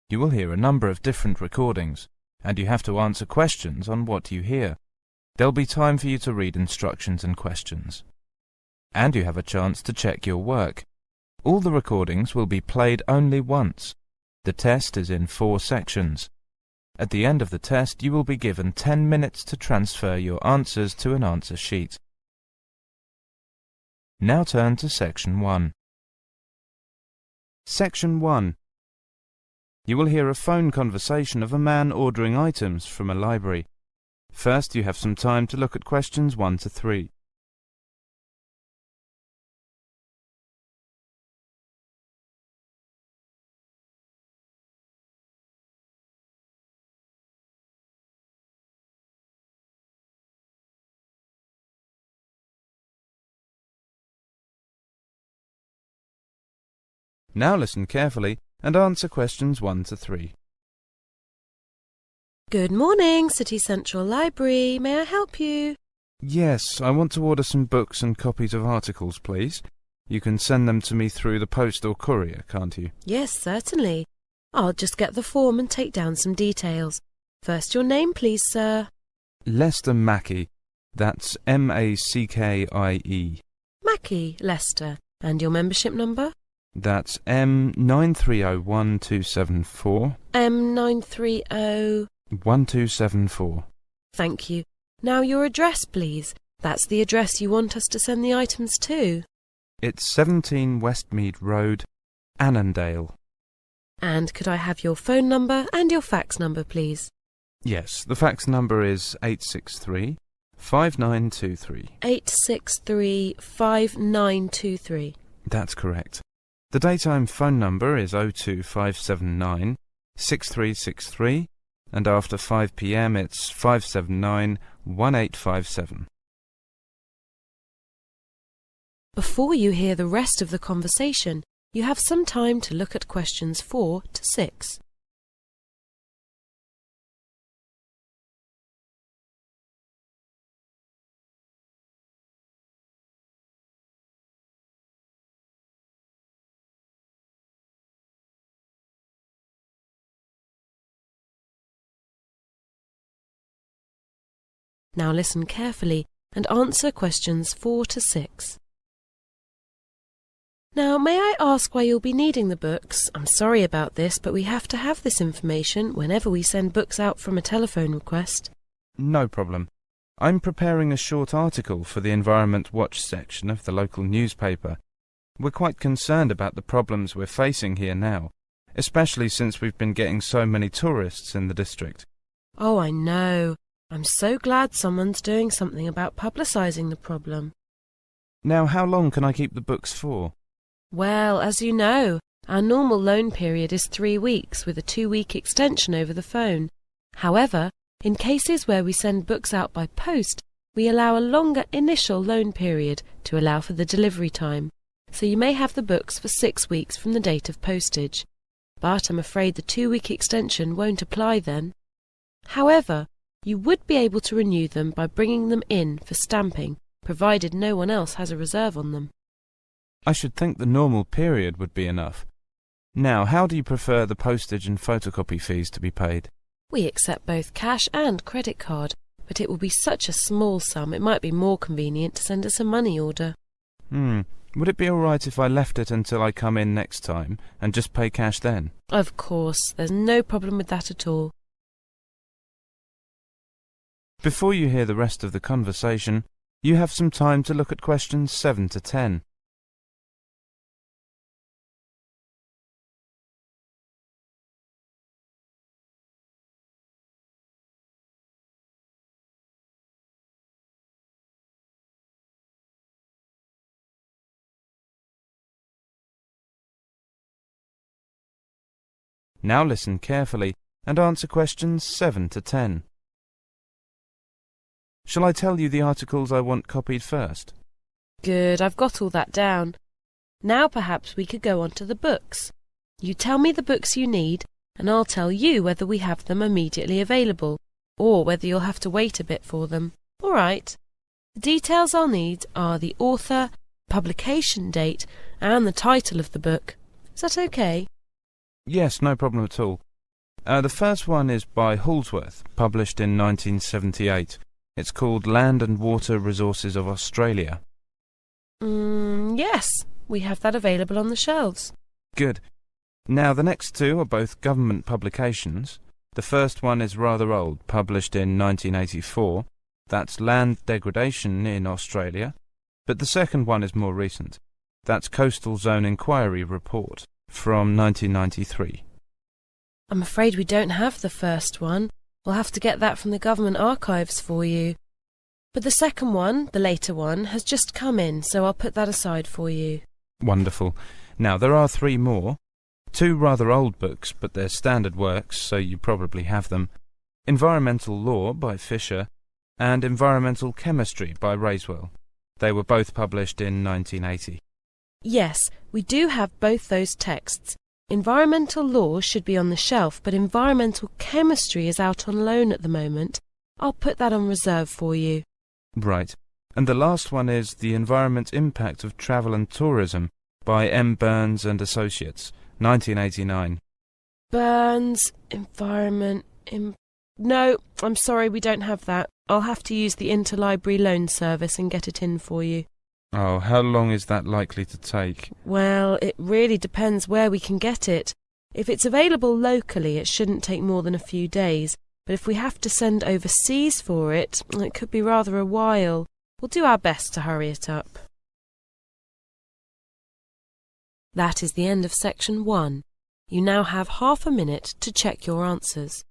You will hear a number of different recordings, and you have to answer questions on what you hear. There'll be time for you to read instructions and questions. And you have a chance to check your work. All the recordings will be played only once. The test is in 4 sections. At the end of the test, you will be given 10 minutes to transfer your answers to an answer sheet. Now turn to Section 1. Section 1. You will hear a phone conversation of a man ordering items from a library. First, you have some time to look at questions 1 to 3. Now listen carefully and answer questions 1 to 3. Good morning, City Central Library. May I help you? Yes, I want to order some books and copies of articles, please. You can send them to me through the post or courier, can't you? Yes, certainly. I'll just get the form and take down some details. First, your name, please, sir. Lester Mackey. That's M-A-C-K-I-E. Mackey, Lester. And your membership number? That's M9301274. M930... 1274. Thank you. Now your address, please. That's the address you want us to send the items to. It's 17 Westmead Road, Annandale. And could I have your phone number and your fax number, please? Yes, the fax number is 863 5923. 863 5923. That's correct. The daytime phone number is 02579 6363, and after 5 p.m. it's 579 1857. Before you hear the rest of the conversation, you have some time to look at questions 4 to 6. Now listen carefully and answer questions 4 to 6. Now, may I ask why you'll be needing the books? I'm sorry about this, but we have to have this information whenever we send books out from a telephone request. No problem. I'm preparing a short article for the Environment Watch section of the local newspaper. We're quite concerned about the problems we're facing here now, especially since we've been getting so many tourists in the district. Oh, I know. I'm so glad someone's doing something about publicising the problem. Now, how long can I keep the books for? Well, as you know, our normal loan period is 3 weeks with a 2-week extension over the phone. However, in cases where we send books out by post, we allow a longer initial loan period to allow for the delivery time. So you may have the books for 6 weeks from the date of postage. But I'm afraid the 2-week extension won't apply then. However, you would be able to renew them by bringing them in for stamping, provided no one else has a reserve on them. I should think the normal period would be enough. Now, how do you prefer the postage and photocopy fees to be paid? We accept both cash and credit card, but it will be such a small sum it might be more convenient to send us a money order. Would it be all right if I left it until I come in next time and just pay cash then? Of course, there's no problem with that at all. Before you hear the rest of the conversation, you have some time to look at questions 7 to 10. Now listen carefully and answer questions 7 to 10. Shall I tell you the articles I want copied first? Good, I've got all that down. Now perhaps we could go on to the books. You tell me the books you need, and I'll tell you whether we have them immediately available, or whether you'll have to wait a bit for them. All right. The details I'll need are the author, publication date, and the title of the book. Is that okay? Yes, no problem at all. The first one is by Halsworth, published in 1978. It's called Land and Water Resources of Australia. Yes, we have that available on the shelves. Good. Now, the next two are both government publications. The first one is rather old, published in 1984. That's Land Degradation in Australia. But the second one is more recent. That's Coastal Zone Inquiry Report from 1993. I'm afraid we don't have the first one. We'll have to get that from the government archives for you. But the second one, the later one, has just come in, so I'll put that aside for you. Wonderful. Now, there are three more. Two rather old books, but they're standard works, so you probably have them. Environmental Law by Fisher and Environmental Chemistry by Raiswell. They were both published in 1980. Yes, we do have both those texts. Environmental law should be on the shelf, but environmental chemistry is out on loan at the moment. I'll put that on reserve for you. Right. And the last one is The Environment Impact of Travel and Tourism by M. Burns and Associates, 1989. Burns, No, I'm sorry, we don't have that. I'll have to use the interlibrary loan service and get it in for you. Oh, how long is that likely to take? Well, it really depends where we can get it. If it's available locally, it shouldn't take more than a few days, but if we have to send overseas for it, it could be rather a while. We'll do our best to hurry it up. That is the end of section 1. You now have half a minute to check your answers.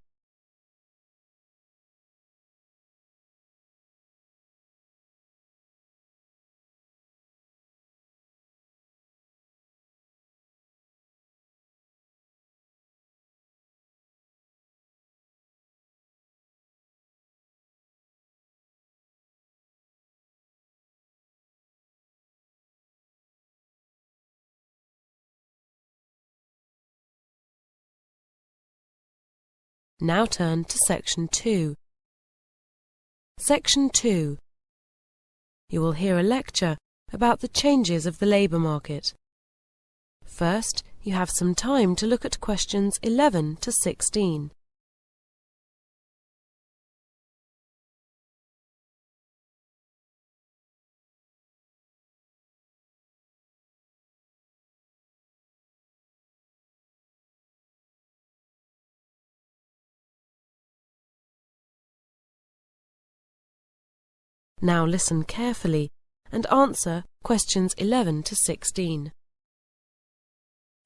Now turn to Section 2. Section 2. You will hear a lecture about the changes of the labour market. First, you have some time to look at questions 11 to 16. Now listen carefully and answer questions 11 to 16.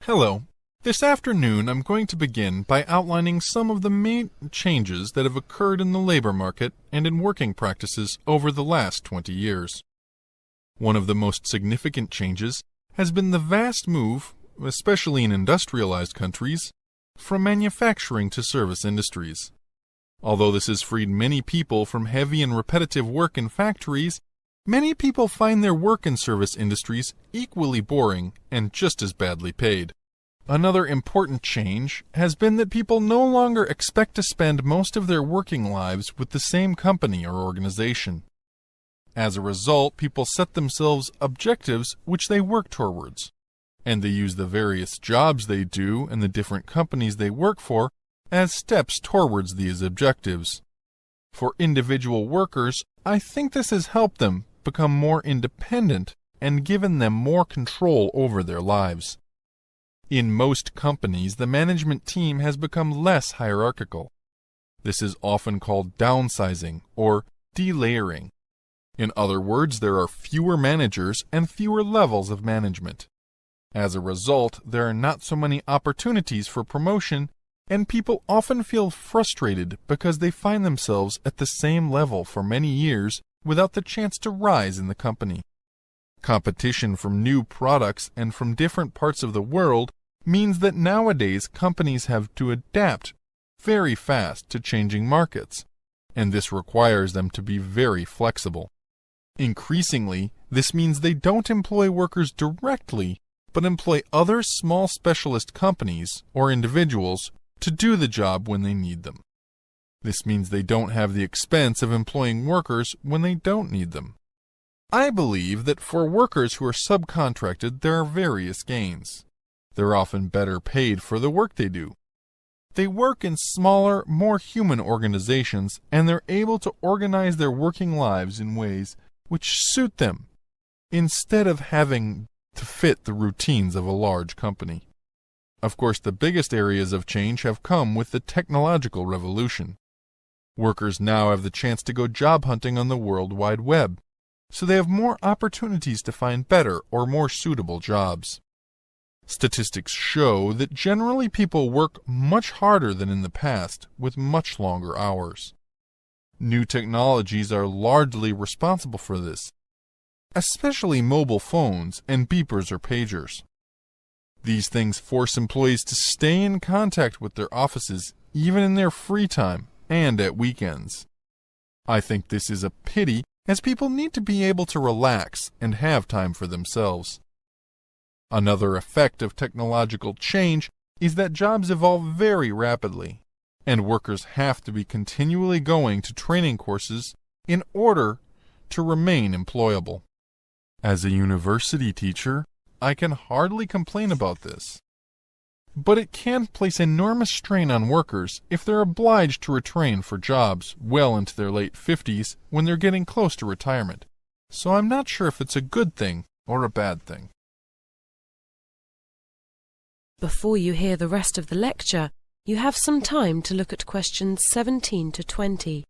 Hello. This afternoon I'm going to begin by outlining some of the main changes that have occurred in the labor market and in working practices over the last 20 years. One of the most significant changes has been the vast move, especially in industrialized countries, from manufacturing to service industries. Although this has freed many people from heavy and repetitive work in factories, many people find their work in service industries equally boring and just as badly paid. Another important change has been that people no longer expect to spend most of their working lives with the same company or organization. As a result, people set themselves objectives which they work towards, and they use the various jobs they do and the different companies they work for as steps towards these objectives. For individual workers, I think this has helped them become more independent and given them more control over their lives. In most companies, the management team has become less hierarchical. This is often called downsizing or delayering. In other words, there are fewer managers and fewer levels of management. As a result, there are not so many opportunities for promotion, and people often feel frustrated because they find themselves at the same level for many years without the chance to rise in the company. Competition from new products and from different parts of the world means that nowadays companies have to adapt very fast to changing markets, and this requires them to be very flexible. Increasingly, this means they don't employ workers directly, but employ other small specialist companies or individuals to do the job when they need them. This means they don't have the expense of employing workers when they don't need them. I believe that for workers who are subcontracted, there are various gains. They're often better paid for the work they do. They work in smaller, more human organizations, and they're able to organize their working lives in ways which suit them, instead of having to fit the routines of a large company. Of course, the biggest areas of change have come with the technological revolution. Workers now have the chance to go job hunting on the World Wide Web, so they have more opportunities to find better or more suitable jobs. Statistics show that generally people work much harder than in the past, with much longer hours. New technologies are largely responsible for this, especially mobile phones and beepers or pagers. These things force employees to stay in contact with their offices even in their free time and at weekends. I think this is a pity, as people need to be able to relax and have time for themselves. Another effect of technological change is that jobs evolve very rapidly, and workers have to be continually going to training courses in order to remain employable. As a university teacher, I can hardly complain about this. But it can place enormous strain on workers if they're obliged to retrain for jobs well into their late 50s when they're getting close to retirement. So I'm not sure if it's a good thing or a bad thing. Before you hear the rest of the lecture, you have some time to look at questions 17 to 20.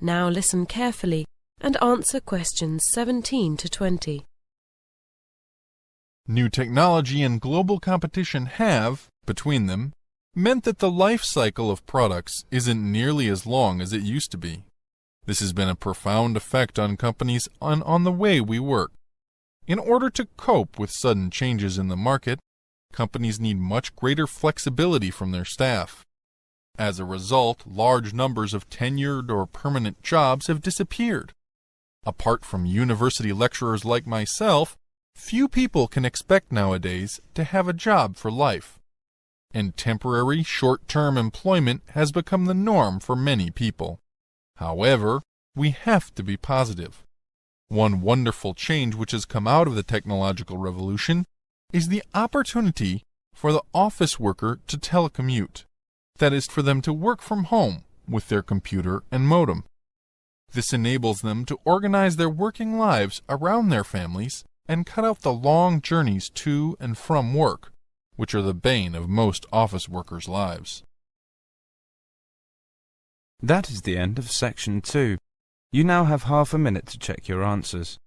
Now listen carefully and answer questions 17 to 20. New technology and global competition have, between them, meant that the life cycle of products isn't nearly as long as it used to be. This has been a profound effect on companies and on the way we work. In order to cope with sudden changes in the market, companies need much greater flexibility from their staff. As a result, large numbers of tenured or permanent jobs have disappeared. Apart from university lecturers like myself, few people can expect nowadays to have a job for life, and temporary short-term employment has become the norm for many people. However, we have to be positive. One wonderful change which has come out of the technological revolution is the opportunity for the office worker to telecommute. That is, for them to work from home with their computer and modem. This enables them to organize their working lives around their families and cut out the long journeys to and from work, which are the bane of most office workers' lives. That is the end of section 2. You now have half a minute to check your answers.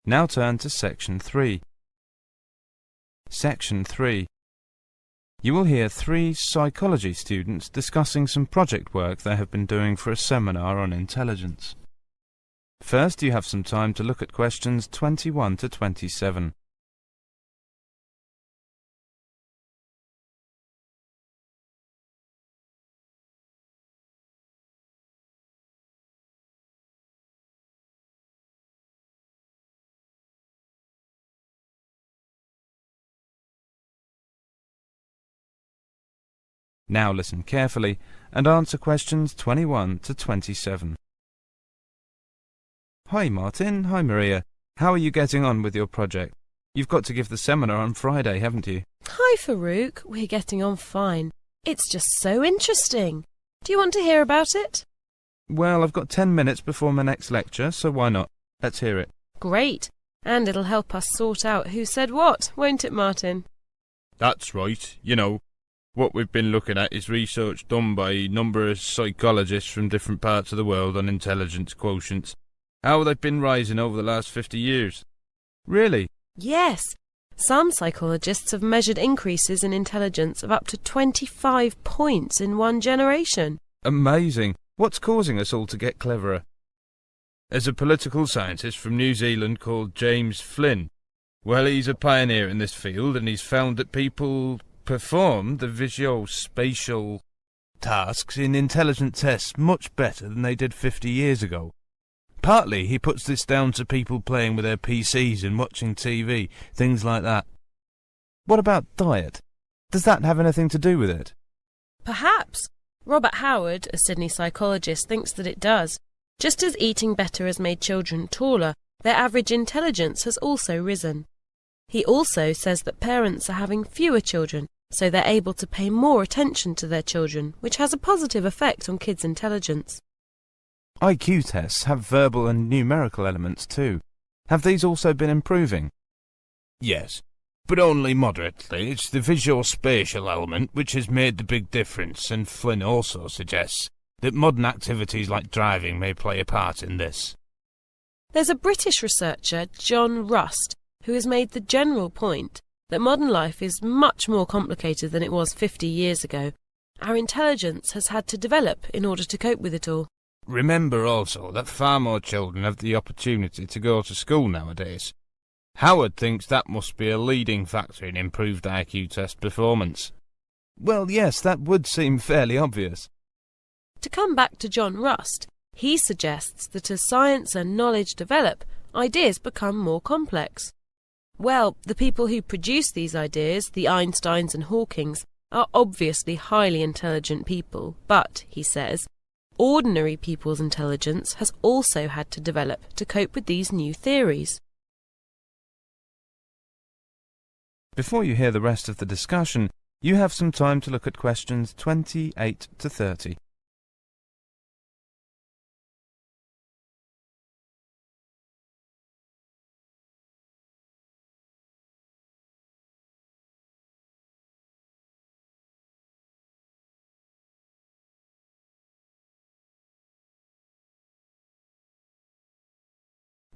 Now turn to section 3. Section 3. You will hear 3 psychology students discussing some project work they have been doing for a seminar on intelligence. First, you have some time to look at questions 21 to 27. Now listen carefully and answer questions 21 to 27. Hi Martin, hi Maria. How are you getting on with your project? You've got to give the seminar on Friday, haven't you? Hi Farouk, we're getting on fine. It's just so interesting. Do you want to hear about it? Well, I've got 10 minutes before my next lecture, so why not? Let's hear it. Great. And it'll help us sort out who said what, won't it, Martin? That's right. You know, what we've been looking at is research done by a number of psychologists from different parts of the world on intelligence quotients. How they've been rising over the last 50 years. Really? Yes. Some psychologists have measured increases in intelligence of up to 25 points in one generation. Amazing. What's causing us all to get cleverer? There's a political scientist from New Zealand called James Flynn. Well, he's a pioneer in this field, and he's found that people perform the visual-spatial tasks in intelligent tests much better than they did 50 years ago. Partly he puts this down to people playing with their PCs and watching TV, things like that. What about diet? Does that have anything to do with it? Perhaps. Robert Howard, a Sydney psychologist, thinks that it does. Just as eating better has made children taller, their average intelligence has also risen. He also says that parents are having fewer children, so they're able to pay more attention to their children, which has a positive effect on kids' intelligence. IQ tests have verbal and numerical elements too. Have these also been improving? Yes, but only moderately. It's the visual-spatial element which has made the big difference, and Flynn also suggests that modern activities like driving may play a part in this. There's a British researcher, John Rust, who has made the general point that modern life is much more complicated than it was 50 years ago. Our intelligence has had to develop in order to cope with it all. Remember also that far more children have the opportunity to go to school nowadays. Howard thinks that must be a leading factor in improved IQ test performance. Well, yes, that would seem fairly obvious. To come back to John Rust, he suggests that as science and knowledge develop, ideas become more complex. Well, the people who produce these ideas, the Einsteins and Hawkings, are obviously highly intelligent people, but, he says, ordinary people's intelligence has also had to develop to cope with these new theories. Before you hear the rest of the discussion, you have some time to look at questions 28 to 30.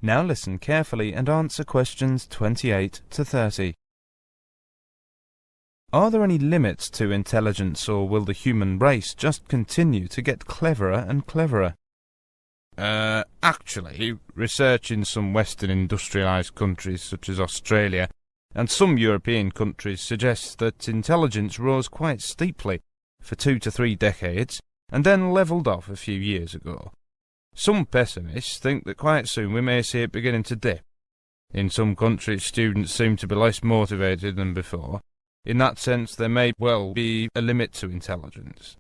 Now listen carefully and answer questions 28 to 30. Are there any limits to intelligence, or will the human race just continue to get cleverer and cleverer? Actually, research in some Western industrialised countries such as Australia and some European countries suggests that intelligence rose quite steeply for 2 to 3 decades and then levelled off a few years ago. Some pessimists think that quite soon we may see it beginning to dip. In some countries, students seem to be less motivated than before. In that sense, there may well be a limit to intelligence.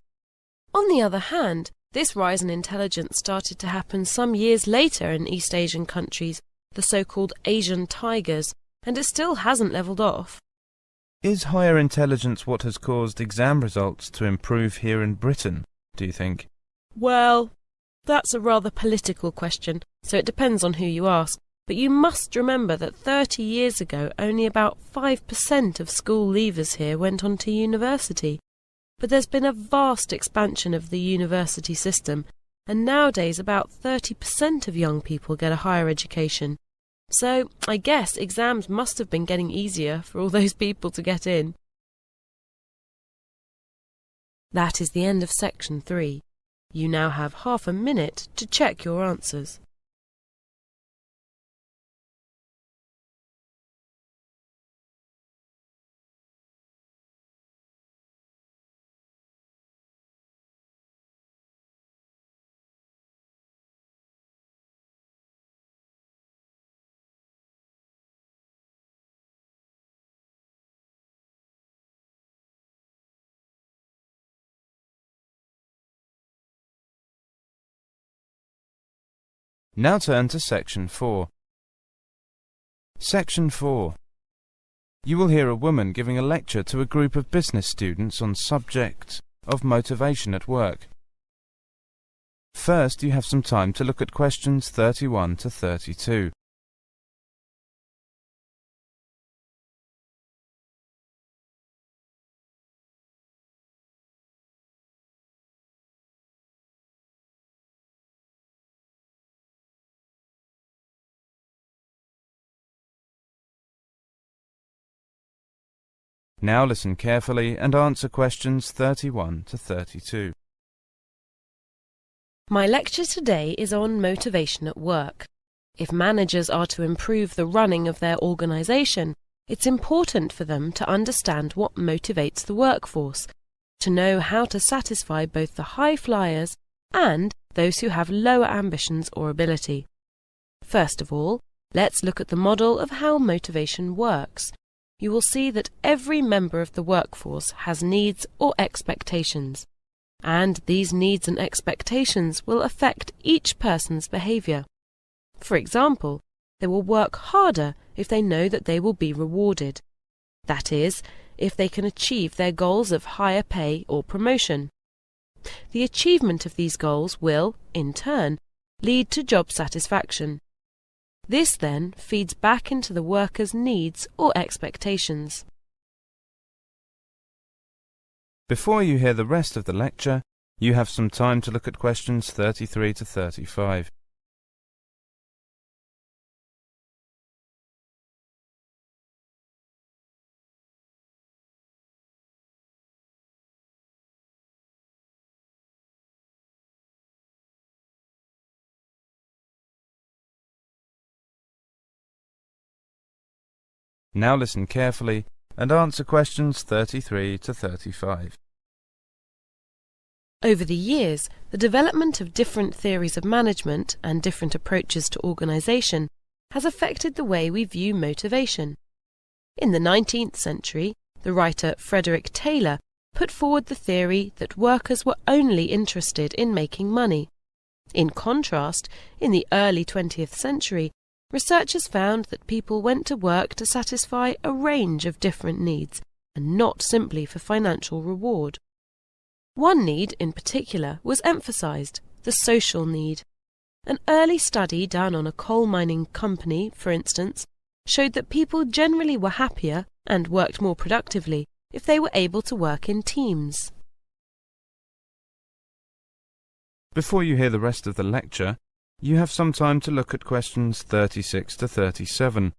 On the other hand, this rise in intelligence started to happen some years later in East Asian countries, the so-called Asian tigers, and it still hasn't levelled off. Is higher intelligence what has caused exam results to improve here in Britain, do you think? Well, that's a rather political question, so it depends on who you ask. But you must remember that 30 years ago only about 5% of school leavers here went on to university. But there's been a vast expansion of the university system, and nowadays about 30% of young people get a higher education. So I guess exams must have been getting easier for all those people to get in. That is the end of section 3. You now have half a minute to check your answers. Now turn to Section 4. Section 4. You will hear a woman giving a lecture to a group of business students on subject of motivation at work. First, you have some time to look at questions 31 to 32. Now listen carefully and answer questions 31 to 32. My lecture today is on motivation at work. If managers are to improve the running of their organisation, it's important for them to understand what motivates the workforce, to know how to satisfy both the high flyers and those who have lower ambitions or ability. First of all, let's look at the model of how motivation works. You will see that every member of the workforce has needs or expectations, and these needs and expectations will affect each person's behaviour. For example, they will work harder if they know that they will be rewarded. That is, if they can achieve their goals of higher pay or promotion. The achievement of these goals will, in turn, lead to job satisfaction. This then feeds back into the worker's needs or expectations. Before you hear the rest of the lecture, you have some time to look at questions 33 to 35. Now listen carefully and answer questions 33 to 35. Over the years, the development of different theories of management and different approaches to organisation has affected the way we view motivation. In the 19th century, the writer Frederick Taylor put forward the theory that workers were only interested in making money. In contrast, in the early 20th century, researchers found that people went to work to satisfy a range of different needs, and not simply for financial reward. One need in particular was emphasised, the social need. An early study done on a coal mining company, for instance, showed that people generally were happier and worked more productively if they were able to work in teams. Before you hear the rest of the lecture, you have some time to look at questions 36 to 37.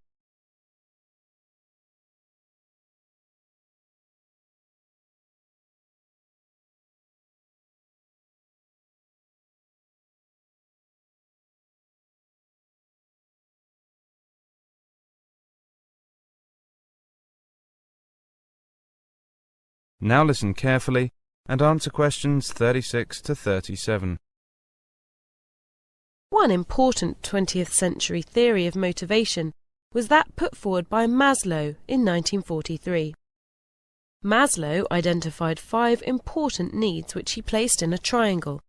Now listen carefully and answer questions 36 to 37. One important 20th century theory of motivation was that put forward by Maslow in 1943. Maslow identified 5 important needs which he placed in a triangle.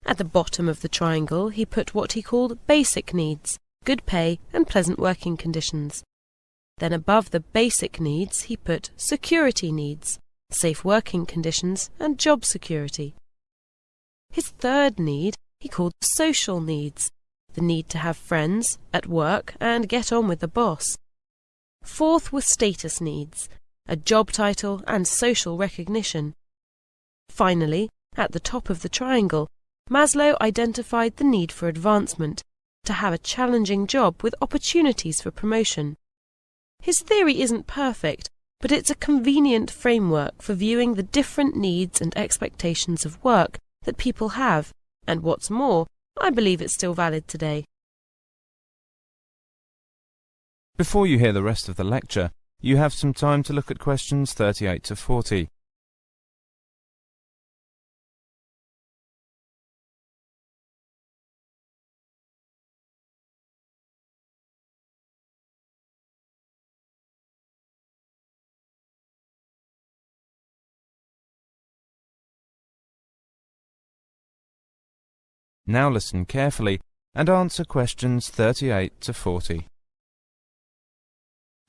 At the bottom of the triangle he put what he called basic needs, good pay and pleasant working conditions. Then above the basic needs he put security needs, safe working conditions and job security. His third need he called social needs, the need to have friends, at work, and get on with the boss. Fourth were status needs, a job title and social recognition. Finally, at the top of the triangle, Maslow identified the need for advancement, to have a challenging job with opportunities for promotion. His theory isn't perfect, but it's a convenient framework for viewing the different needs and expectations of work that people have. And what's more, I believe it's still valid today. Before you hear the rest of the lecture, you have some time to look at questions 38 to 40. Now listen carefully and answer questions 38 to 40.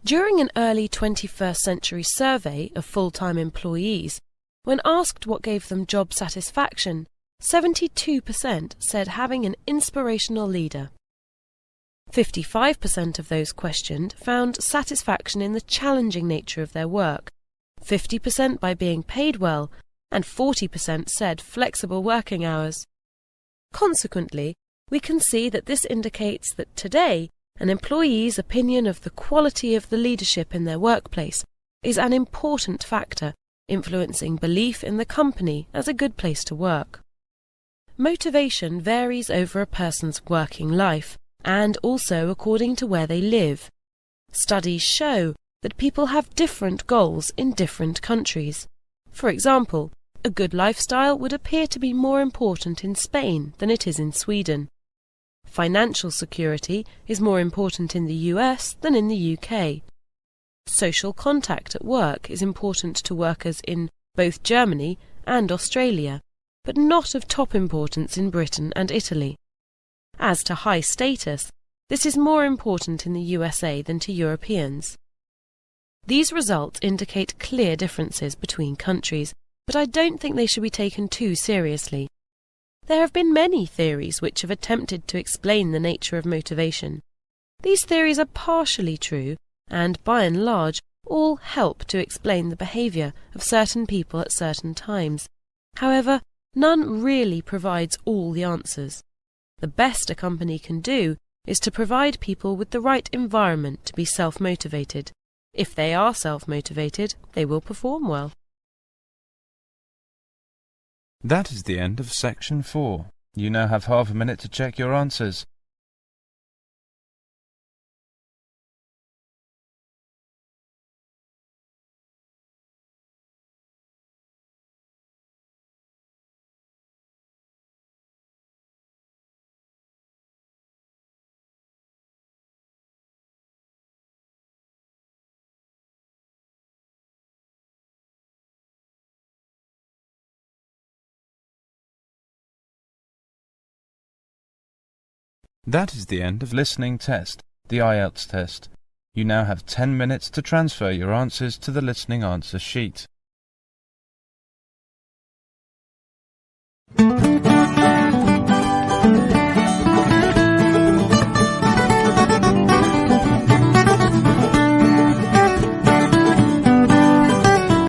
During an early 21st century survey of full-time employees, when asked what gave them job satisfaction, 72% said having an inspirational leader. 55% of those questioned found satisfaction in the challenging nature of their work, 50% by being paid well, and 40% said flexible working hours. Consequently, we can see that this indicates that today an employee's opinion of the quality of the leadership in their workplace is an important factor influencing belief in the company as a good place to work. Motivation varies over a person's working life and also according to where they live. Studies show that people have different goals in different countries. For example, a good lifestyle would appear to be more important in Spain than it is in Sweden. Financial security is more important in the US than in the UK. Social contact at work is important to workers in both Germany and Australia, but not of top importance in Britain and Italy. As to high status, this is more important in the USA than to Europeans. These results indicate clear differences between countries, but I don't think they should be taken too seriously. There have been many theories which have attempted to explain the nature of motivation. These theories are partially true, and by and large all help to explain the behaviour of certain people at certain times. However, none really provides all the answers. The best a company can do is to provide people with the right environment to be self-motivated. If they are self-motivated, they will perform well. That is the end of section 4. You now have half a minute to check your answers. That is the end of listening test, the IELTS test. You now have 10 minutes to transfer your answers to the listening answer sheet.